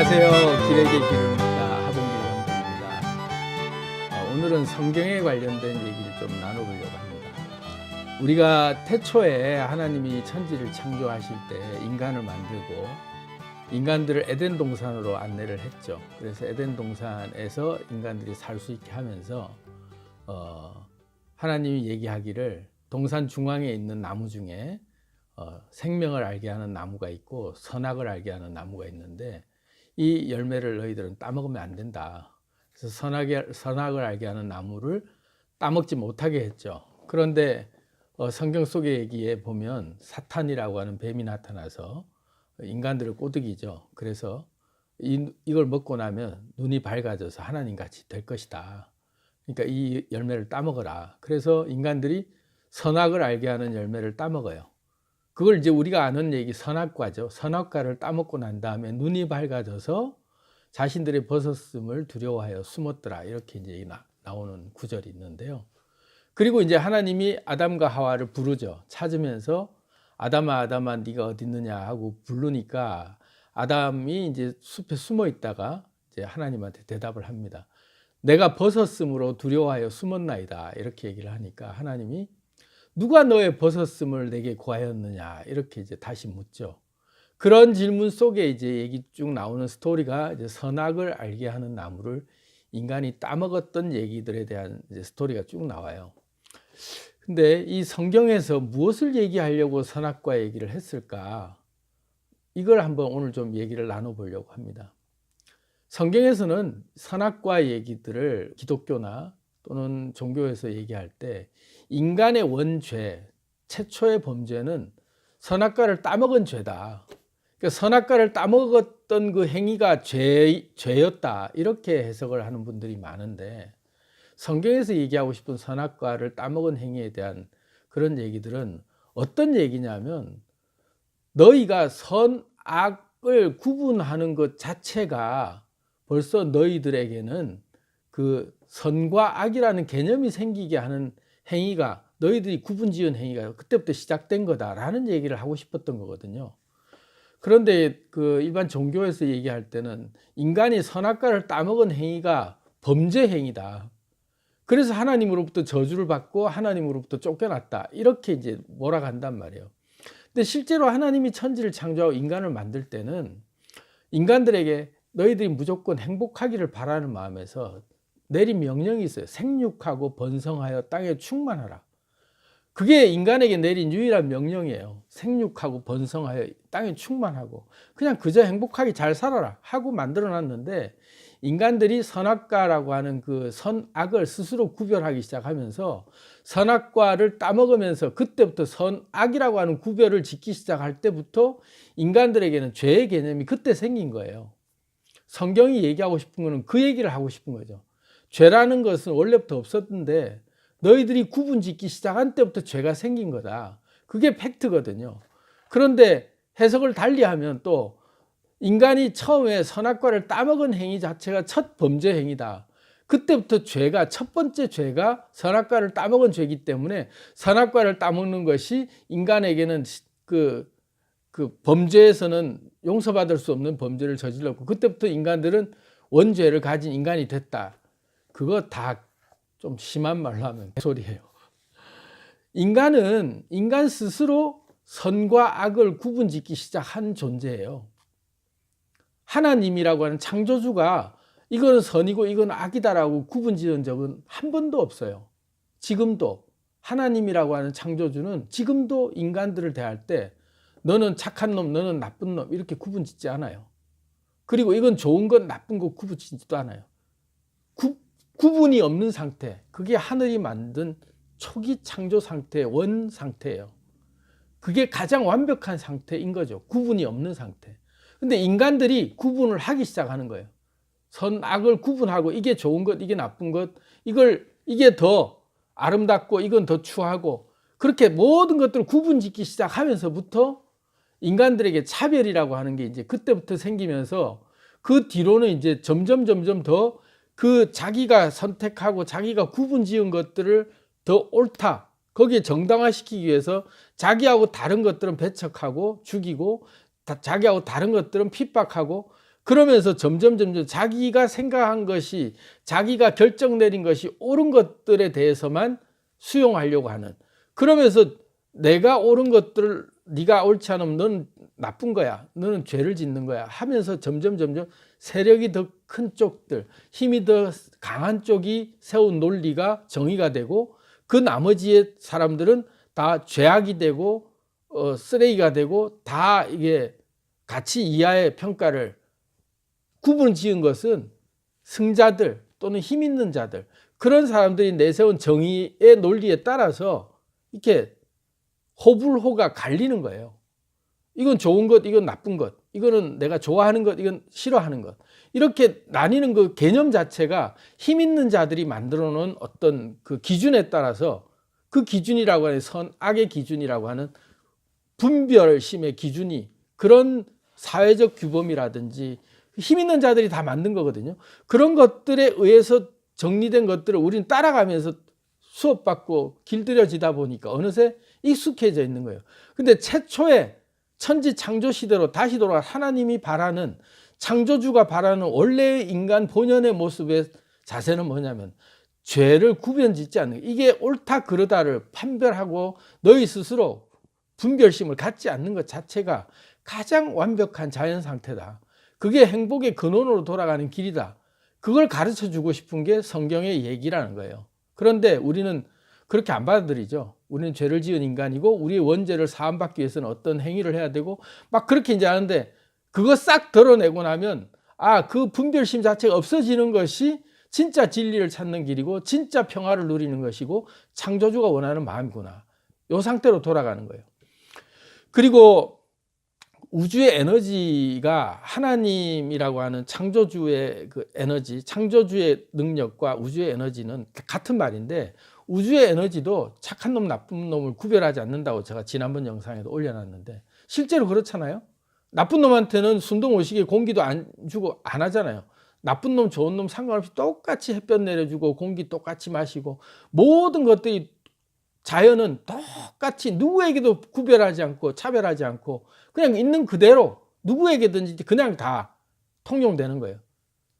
안녕하세요. 길에게 길을 묻다 하봉길 형입니다. 오늘은 성경에 관련된 얘기를 좀 나눠보려고 합니다. 우리가 태초에 하나님이 천지를 창조하실 때 인간을 만들고 인간들을 에덴 동산으로 안내를 했죠. 그래서 에덴 동산에서 인간들이 살 수 있게 하면서 하나님이 얘기하기를 동산 중앙에 있는 나무 중에 생명을 알게 하는 나무가 있고 선악을 알게 하는 나무가 있는데 이 열매를 너희들은 따먹으면 안 된다. 그래서 선악을 알게 하는 나무를 따먹지 못하게 했죠. 그런데 성경 속의 얘기에 보면 사탄이라고 하는 뱀이 나타나서 인간들을 꼬드기죠. 그래서 이걸 먹고 나면 눈이 밝아져서 하나님같이 될 것이다. 그러니까 이 열매를 따먹어라. 그래서 인간들이 선악을 알게 하는 열매를 따먹어요. 그걸 이제 우리가 아는 얘기 선악과죠. 선악과를 따먹고 난 다음에 눈이 밝아져서 자신들의 벗었음을 두려워하여 숨었더라. 이렇게 이제 나오는 구절이 있는데요. 그리고 이제 하나님이 아담과 하와를 부르죠. 찾으면서 아담아 아담아 네가 어디 있느냐 하고 부르니까 아담이 이제 숲에 숨어 있다가 이제 하나님한테 대답을 합니다. 내가 벗었음으로 두려워하여 숨었나이다. 이렇게 얘기를 하니까 하나님이 누가 너의 벗었음을 내게 구하였느냐 이렇게 이제 다시 묻죠. 그런 질문 속에 이제 얘기 쭉 나오는 스토리가 이제 선악을 알게 하는 나무를 인간이 따먹었던 얘기들에 대한 이제 스토리가 쭉 나와요. 근데 이 성경에서 무엇을 얘기하려고 선악과 얘기를 했을까? 이걸 한번 오늘 좀 얘기를 나눠보려고 합니다. 성경에서는 선악과 얘기들을 기독교나 또는 종교에서 얘기할 때 인간의 원죄, 최초의 범죄는 선악과를 따먹은 죄다. 그러니까 선악과를 따먹었던 그 행위가 죄였다. 이렇게 해석을 하는 분들이 많은데 성경에서 얘기하고 싶은 선악과를 따먹은 행위에 대한 그런 얘기들은 어떤 얘기냐면 너희가 선악을 구분하는 것 자체가 벌써 너희들에게는 그 선과 악이라는 개념이 생기게 하는 행위가 너희들이 구분지은 행위가 그때부터 시작된 거다라는 얘기를 하고 싶었던 거거든요. 그런데 그 일반 종교에서 얘기할 때는 인간이 선악과를 따먹은 행위가 범죄 행위다. 그래서 하나님으로부터 저주를 받고 하나님으로부터 쫓겨났다. 이렇게 이제 몰아간단 말이에요. 근데 실제로 하나님이 천지를 창조하고 인간을 만들 때는 인간들에게 너희들이 무조건 행복하기를 바라는 마음에서 내린 명령이 있어요. 생육하고 번성하여 땅에 충만하라. 그게 인간에게 내린 유일한 명령이에요. 생육하고 번성하여 땅에 충만하고 그냥 그저 행복하게 잘 살아라 하고 만들어놨는데 인간들이 선악과라고 하는 그 선악을 스스로 구별하기 시작하면서 선악과를 따먹으면서 그때부터 선악이라고 하는 구별을 짓기 시작할 때부터 인간들에게는 죄의 개념이 그때 생긴 거예요. 성경이 얘기하고 싶은 거는 그 얘기를 하고 싶은 거죠. 죄라는 것은 원래부터 없었는데 너희들이 구분 짓기 시작한 때부터 죄가 생긴 거다. 그게 팩트거든요. 그런데 해석을 달리하면 또 인간이 처음에 선악과를 따먹은 행위 자체가 첫 범죄 행위다. 그때부터 죄가 첫 번째 죄가 선악과를 따먹은 죄이기 때문에 선악과를 따먹는 것이 인간에게는 그 범죄에서는 용서받을 수 없는 범죄를 저질렀고 그때부터 인간들은 원죄를 가진 인간이 됐다. 그거 다 좀 심한 말로 하면 개소리예요. 인간은 인간 스스로 선과 악을 구분짓기 시작한 존재예요. 하나님이라고 하는 창조주가 이거는 선이고 이건 악이다라고 구분지은 적은 한 번도 없어요. 지금도 하나님이라고 하는 창조주는 지금도 인간들을 대할 때 너는 착한 놈, 너는 나쁜 놈 이렇게 구분짓지 않아요. 그리고 이건 좋은 건 나쁜 거 구분짓지도 않아요. 구분이 없는 상태, 그게 하늘이 만든 초기 창조 상태의 원 상태예요. 그게 가장 완벽한 상태인 거죠. 구분이 없는 상태. 근데 인간들이 구분을 하기 시작하는 거예요. 선악을 구분하고 이게 좋은 것, 이게 나쁜 것, 이게 더 아름답고 이건 더 추하고 그렇게 모든 것들을 구분짓기 시작하면서부터 인간들에게 차별이라고 하는 게 이제 그때부터 생기면서 그 뒤로는 이제 점점 더 그 자기가 선택하고 자기가 구분지은 것들을 더 옳다. 거기에 정당화시키기 위해서 자기하고 다른 것들은 배척하고 죽이고 자기하고 다른 것들은 핍박하고 그러면서 점점 자기가 생각한 것이, 자기가 결정 내린 것이 옳은 것들에 대해서만 수용하려고 하는, 그러면서 내가 옳은 것들을 네가 옳지 않으면 너는 나쁜 거야, 너는 죄를 짓는 거야 하면서 점점 세력이 더 큰 쪽들, 힘이 더 강한 쪽이 세운 논리가 정의가 되고, 그 나머지의 사람들은 다 죄악이 되고 쓰레기가 되고, 다 이게 가치 이하의 평가를 구분 지은 것은 승자들 또는 힘 있는 자들, 그런 사람들이 내세운 정의의 논리에 따라서 이렇게 호불호가 갈리는 거예요. 이건 좋은 것, 이건 나쁜 것, 이거는 내가 좋아하는 것, 이건 싫어하는 것, 이렇게 나뉘는 그 개념 자체가 힘 있는 자들이 만들어 놓은 어떤 그 기준에 따라서, 그 기준이라고 하는 선악의 기준이라고 하는 분별심의 기준이, 그런 사회적 규범이라든지 힘 있는 자들이 다 만든 거거든요. 그런 것들에 의해서 정리된 것들을 우리는 따라가면서 수업받고 길들여지다 보니까 어느새 익숙해져 있는 거예요. 근데 최초의 천지 창조 시대로 다시 돌아가 하나님이 바라는, 창조주가 바라는 원래의 인간 본연의 모습의 자세는 뭐냐면 죄를 구별짓지 않는 것, 이게 옳다 그르다를 판별하고 너희 스스로 분별심을 갖지 않는 것 자체가 가장 완벽한 자연 상태다. 그게 행복의 근원으로 돌아가는 길이다. 그걸 가르쳐 주고 싶은 게 성경의 얘기라는 거예요. 그런데 우리는 그렇게 안 받아들이죠. 우리는 죄를 지은 인간이고 우리의 원죄를 사함받기 위해서는 어떤 행위를 해야 되고 막 그렇게 이제 하는데, 그거 싹 덜어내고 나면 그 분별심 자체가 없어지는 것이 진짜 진리를 찾는 길이고 진짜 평화를 누리는 것이고 창조주가 원하는 마음이구나. 이 상태로 돌아가는 거예요. 그리고 우주의 에너지가 하나님이라고 하는 창조주의 그 에너지, 창조주의 능력과 우주의 에너지는 같은 말인데, 우주의 에너지도 착한 놈 나쁜 놈을 구별하지 않는다고 제가 지난번 영상에도 올려놨는데, 실제로 그렇잖아요. 나쁜 놈한테는 순둥오시게 공기도 안 주고 안 하잖아요. 나쁜 놈 좋은 놈 상관없이 똑같이 햇볕 내려주고 공기 똑같이 마시고, 모든 것들이, 자연은 똑같이 누구에게도 구별하지 않고 차별하지 않고 그냥 있는 그대로 누구에게든지 그냥 다 통용되는 거예요.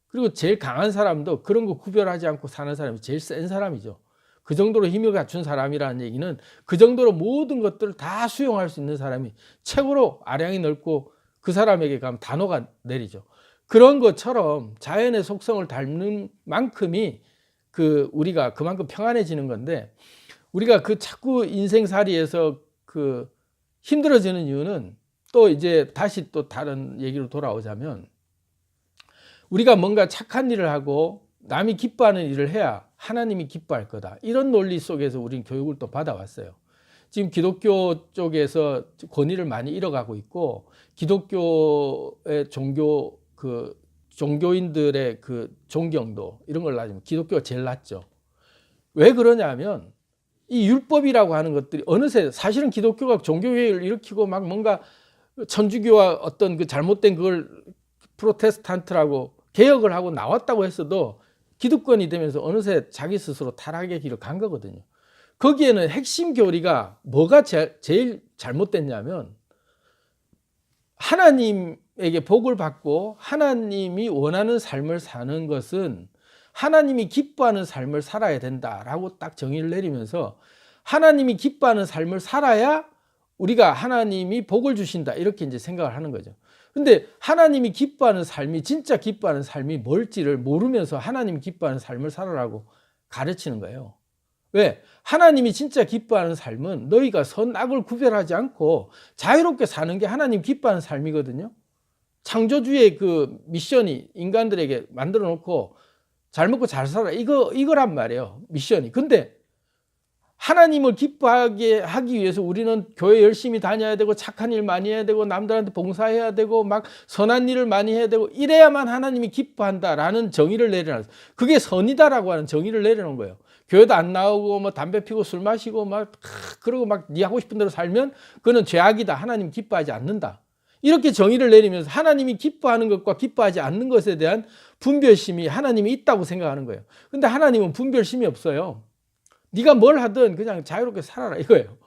그리고 제일 강한 사람도 그런 거 구별하지 않고 사는 사람이 제일 센 사람이죠. 그 정도로 힘을 갖춘 사람이라는 얘기는 그 정도로 모든 것들을 다 수용할 수 있는 사람이 최고로 아량이 넓고 그 사람에게 가면 단호가 내리죠. 그런 것처럼 자연의 속성을 닮는 만큼이 우리가 그만큼 평안해지는 건데, 우리가 그 자꾸 인생살이에서 힘들어지는 이유는 또 이제 다시 또 다른 얘기로 돌아오자면, 우리가 뭔가 착한 일을 하고 남이 기뻐하는 일을 해야 하나님이 기뻐할 거다, 이런 논리 속에서 우리는 교육을 또 받아왔어요. 지금 기독교 쪽에서 권위를 많이 잃어가고 있고, 기독교의 종교인들의 존경도 이런 걸 따지면 기독교가 제일 낮죠. 왜 그러냐면 이 율법이라고 하는 것들이 어느새, 사실은 기독교가 종교개혁을 일으키고 막 뭔가 천주교와 어떤 그 잘못된 그걸 프로테스탄트라고 개혁을 하고 나왔다고 했어도 기득권이 되면서 어느새 자기 스스로 타락의 길을 간 거거든요. 거기에는 핵심 교리가 뭐가 제일 잘못됐냐면, 하나님에게 복을 받고 하나님이 원하는 삶을 사는 것은 하나님이 기뻐하는 삶을 살아야 된다라고 딱 정의를 내리면서, 하나님이 기뻐하는 삶을 살아야 우리가 하나님이 복을 주신다, 이렇게 이제 생각을 하는 거죠. 근데 하나님이 기뻐하는 삶이, 진짜 기뻐하는 삶이 뭘지를 모르면서 하나님이 기뻐하는 삶을 살아라고 가르치는 거예요. 왜? 하나님이 진짜 기뻐하는 삶은 너희가 선악을 구별하지 않고 자유롭게 사는 게 하나님 기뻐하는 삶이거든요. 창조주의 그 미션이 인간들에게 만들어 놓고 잘 먹고 잘 살아, 이거란 말이에요, 미션이. 근데 하나님을 기뻐하게 하기 위해서 우리는 교회 열심히 다녀야 되고 착한 일 많이 해야 되고 남들한테 봉사해야 되고 막 선한 일을 많이 해야 되고, 이래야만 하나님이 기뻐한다라는 정의를 내려놨어요. 그게 선이다라고 하는 정의를 내려놓은 거예요. 교회도 안 나오고 뭐 담배 피고 술 마시고 막 그러고 막 네 하고 싶은 대로 살면 그거는 죄악이다, 하나님 기뻐하지 않는다, 이렇게 정의를 내리면서 하나님이 기뻐하는 것과 기뻐하지 않는 것에 대한 분별심이 하나님이 있다고 생각하는 거예요. 근데 하나님은 분별심이 없어요. 네가 뭘 하든 그냥 자유롭게 살아라, 이거예요.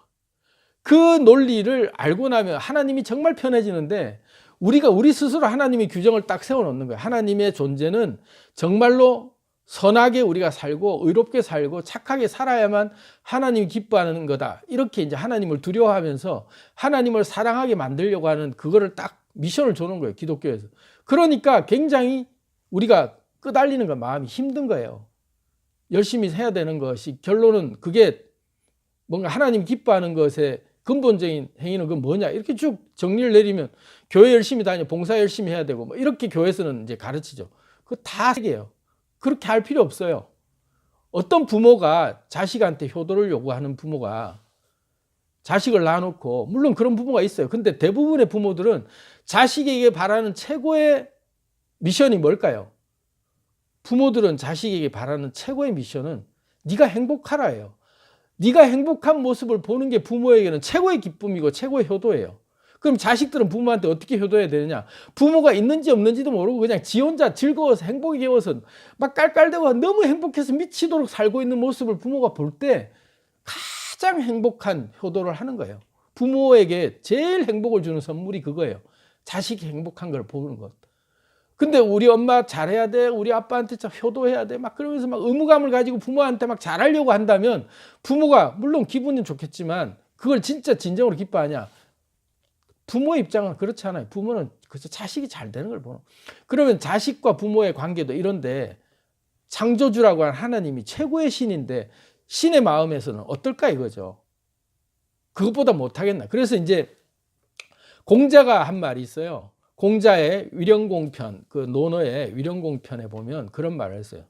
그 논리를 알고 나면 하나님이 정말 편해지는데, 우리가 우리 스스로 하나님의 규정을 딱 세워놓는 거예요. 하나님의 존재는 정말로 선하게 우리가 살고 의롭게 살고 착하게 살아야만 하나님이 기뻐하는 거다. 이렇게 이제 하나님을 두려워하면서 하나님을 사랑하게 만들려고 하는 그거를 딱 미션을 주는 거예요. 기독교에서. 그러니까 굉장히 우리가 끄달리는 거 마음이 힘든 거예요. 열심히 해야 되는 것이 결론은 그게 뭔가 하나님 기뻐하는 것의 근본적인 행위는 그 뭐냐 이렇게 쭉 정리를 내리면 교회 열심히 다녀 봉사 열심히 해야 되고 뭐 이렇게 교회에서는 이제 가르치죠. 그거 다 세계예요. 그렇게 할 필요 없어요. 어떤 부모가 자식한테 효도를 요구하는 부모가 자식을 낳아놓고 물론 그런 부모가 있어요. 근데 대부분의 부모들은 자식에게 바라는 최고의 미션이 뭘까요? 부모들은 자식에게 바라는 최고의 미션은 네가 행복하라예요. 네가 행복한 모습을 보는 게 부모에게는 최고의 기쁨이고 최고의 효도예요. 그럼 자식들은 부모한테 어떻게 효도해야 되느냐? 부모가 있는지 없는지도 모르고 그냥 지 혼자 즐거워서 행복이 겨워서 막 깔깔대고 너무 행복해서 미치도록 살고 있는 모습을 부모가 볼 때 가장 행복한 효도를 하는 거예요. 부모에게 제일 행복을 주는 선물이 그거예요. 자식이 행복한 걸 보는 것. 근데 우리 엄마 잘해야 돼. 우리 아빠한테 참 효도해야 돼. 막 그러면서 막 의무감을 가지고 부모한테 막 잘하려고 한다면 부모가 물론 기분은 좋겠지만 그걸 진짜 진정으로 기뻐하냐? 부모의 입장은 그렇지 않아요. 부모는 그저 자식이 잘 되는 걸 보는. 그러면 자식과 부모의 관계도 이런데 창조주라고 하는 하나님이 최고의 신인데 신의 마음에서는 어떨까 이거죠. 그것보다 못하겠나. 그래서 이제 공자가 한 말이 있어요. 공자의 위령공편, 그 논어의 위령공편에 보면 그런 말을 했어요.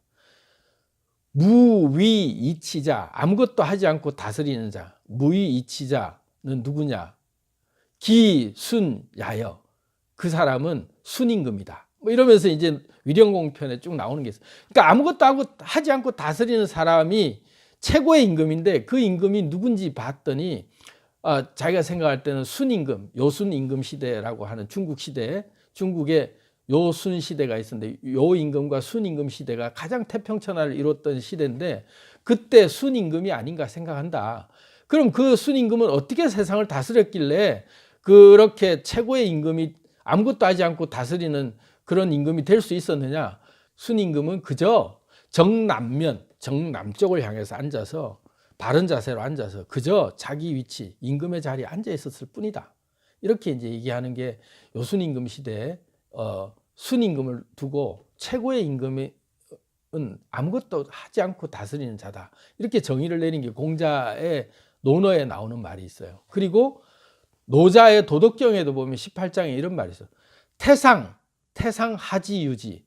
무위이치자, 아무것도 하지 않고 다스리는 자. 무위이치자는 누구냐? 기순야여. 그 사람은 순임금이다. 뭐 이러면서 이제 위령공편에 쭉 나오는 게 있어요. 그러니까 아무것도 하지 않고 다스리는 사람이 최고의 임금인데 그 임금이 누군지 봤더니 자기가 생각할 때는 순임금, 요순임금 시대라고 하는 중국 시대에 중국에 요순 시대가 있었는데 요임금과 순임금 시대가 가장 태평천하를 이뤘던 시대인데 그때 순임금이 아닌가 생각한다. 그럼 그 순임금은 어떻게 세상을 다스렸길래 그렇게 최고의 임금이 아무것도 하지 않고 다스리는 그런 임금이 될 수 있었느냐? 순임금은 그저 정남쪽을 향해서 앉아서 바른 자세로 앉아서 그저 자기 위치, 임금의 자리에 앉아 있었을 뿐이다. 이렇게 이제 얘기하는 게 요순임금 시대에 순임금을 두고 최고의 임금은 아무것도 하지 않고 다스리는 자다. 이렇게 정의를 내린 게 공자의 논어에 나오는 말이 있어요. 그리고 노자의 도덕경에도 보면 18장에 이런 말이 있어요. 태상하지유지.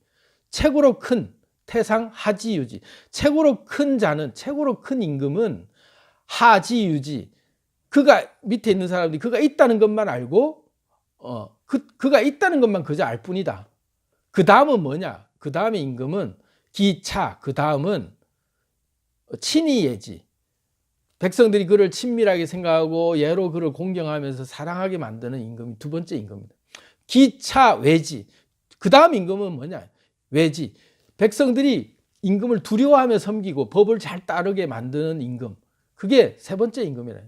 최고로 큰 태상하지유지. 최고로 큰 자는, 최고로 큰 임금은 하지유지. 그가 밑에 있는 사람들이 그가 있다는 것만 알고 그가 있다는 것만 그저 알 뿐이다. 그 다음은 뭐냐? 그 다음에 임금은 기차. 그 다음은 친이예지. 백성들이 그를 친밀하게 생각하고 예로 그를 공경하면서 사랑하게 만드는 임금이 두 번째 임금입니다. 기차 외지. 그 다음 임금은 뭐냐? 외지. 백성들이 임금을 두려워하며 섬기고 법을 잘 따르게 만드는 임금. 그게 세 번째 임금이래요.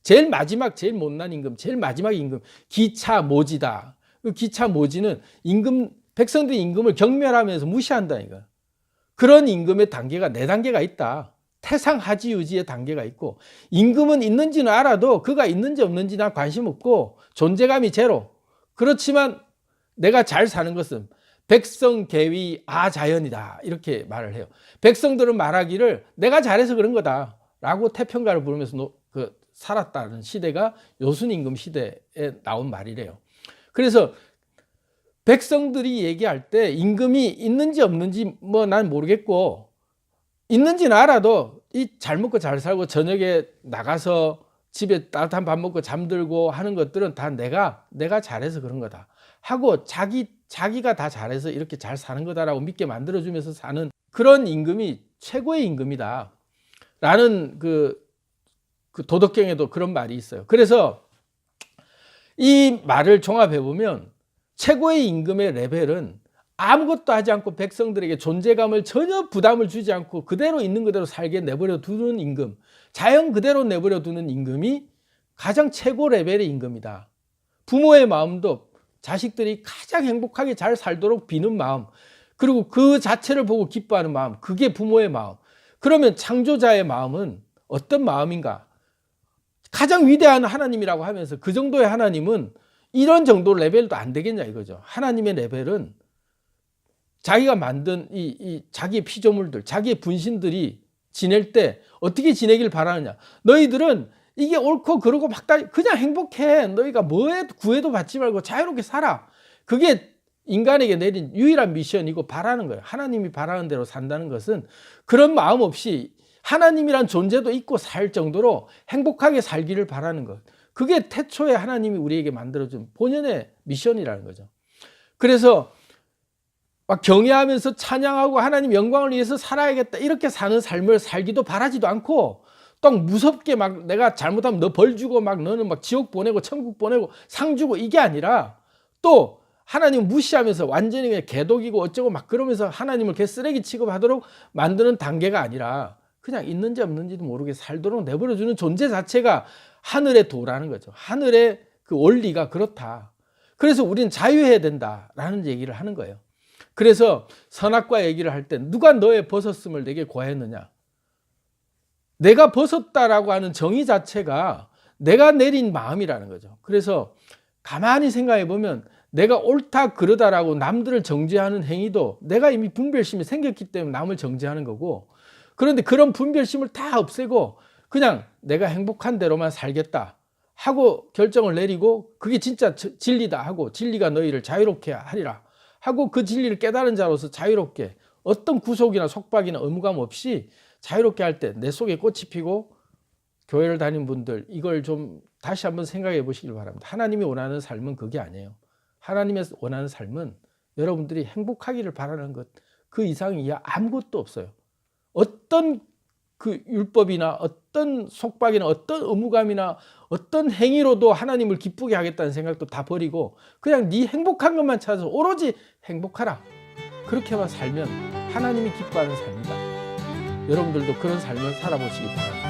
제일 마지막, 제일 못난 임금, 제일 마지막 임금. 기차 모지다. 그 기차 모지는 백성들이 임금을 경멸하면서 무시한다 이거. 그런 임금의 단계가 네 단계가 있다. 태상하지유지의 단계가 있고 임금은 있는지는 알아도 그가 있는지 없는지 난 관심 없고 존재감이 제로. 그렇지만 내가 잘 사는 것은 백성계위 아자연이다 이렇게 말을 해요. 백성들은 말하기를 내가 잘해서 그런 거다 라고 태평가를 부르면서 살았다는 시대가 요순임금 시대에 나온 말이래요. 그래서 백성들이 얘기할 때 임금이 있는지 없는지 뭐 난 모르겠고 있는지는 알아도 이 잘 먹고 잘 살고 저녁에 나가서 집에 따뜻한 밥 먹고 잠들고 하는 것들은 다 내가 잘해서 그런 거다 하고 자기가 다 잘해서 이렇게 잘 사는 거다라고 믿게 만들어주면서 사는 그런 임금이 최고의 임금이다 라는 그 도덕경에도 그런 말이 있어요. 그래서 이 말을 종합해 보면 최고의 임금의 레벨은 아무것도 하지 않고 백성들에게 존재감을 전혀 부담을 주지 않고 그대로 있는 그대로 살게 내버려 두는 임금, 자연 그대로 내버려 두는 임금이 가장 최고 레벨의 임금이다. 부모의 마음도 자식들이 가장 행복하게 잘 살도록 비는 마음, 그리고 그 자체를 보고 기뻐하는 마음, 그게 부모의 마음. 그러면 창조자의 마음은 어떤 마음인가? 가장 위대한 하나님이라고 하면서 그 정도의 하나님은 이런 정도 레벨도 안 되겠냐 이거죠. 하나님의 레벨은 자기가 만든 이 자기의 피조물들, 자기의 분신들이 지낼 때 어떻게 지내길 바라느냐. 너희들은 이게 옳고 그러고 막 그냥 행복해. 너희가 뭐에 구애도 받지 말고 자유롭게 살아. 그게 인간에게 내린 유일한 미션이고 바라는 거예요. 하나님이 바라는 대로 산다는 것은 그런 마음 없이 하나님이란 존재도 있고 살 정도로 행복하게 살기를 바라는 것. 그게 태초에 하나님이 우리에게 만들어준 본연의 미션이라는 거죠. 그래서 막 경외하면서 찬양하고 하나님 영광을 위해서 살아야겠다 이렇게 사는 삶을 살기도 바라지도 않고 또 무섭게 막 내가 잘못하면 너 벌 주고 막 너는 막 지옥 보내고 천국 보내고 상 주고 이게 아니라 또 하나님 무시하면서 완전히 그냥 개독이고 어쩌고 막 그러면서 하나님을 개쓰레기 취급하도록 만드는 단계가 아니라 그냥 있는지 없는지도 모르게 살도록 내버려주는 존재 자체가 하늘의 도라는 거죠. 하늘의 그 원리가 그렇다. 그래서 우리는 자유해야 된다라는 얘기를 하는 거예요. 그래서 선악과 얘기를 할 때 누가 너의 벗었음을 내게 고하였느냐. 내가 벗었다라고 하는 정의 자체가 내가 내린 마음이라는 거죠. 그래서 가만히 생각해 보면 내가 옳다 그러다라고 남들을 정죄하는 행위도 내가 이미 분별심이 생겼기 때문에 남을 정죄하는 거고, 그런데 그런 분별심을 다 없애고 그냥 내가 행복한 대로만 살겠다 하고 결정을 내리고 그게 진짜 진리다 하고 진리가 너희를 자유롭게 하리라 하고 그 진리를 깨달은 자로서 자유롭게 어떤 구속이나 속박이나 의무감 없이 자유롭게 할 때 내 속에 꽃이 피고, 교회를 다니는 분들 이걸 좀 다시 한번 생각해 보시길 바랍니다. 하나님이 원하는 삶은 그게 아니에요. 하나님의 원하는 삶은 여러분들이 행복하기를 바라는 것, 그 이상 이하 아무것도 없어요. 어떤 그 율법이나 어떤 속박이나 어떤 의무감이나 어떤 행위로도 하나님을 기쁘게 하겠다는 생각도 다 버리고 그냥 네 행복한 것만 찾아서 오로지 행복하라. 그렇게만 살면 하나님이 기뻐하는 삶이다. 여러분들도 그런 삶을 살아보시기 바랍니다.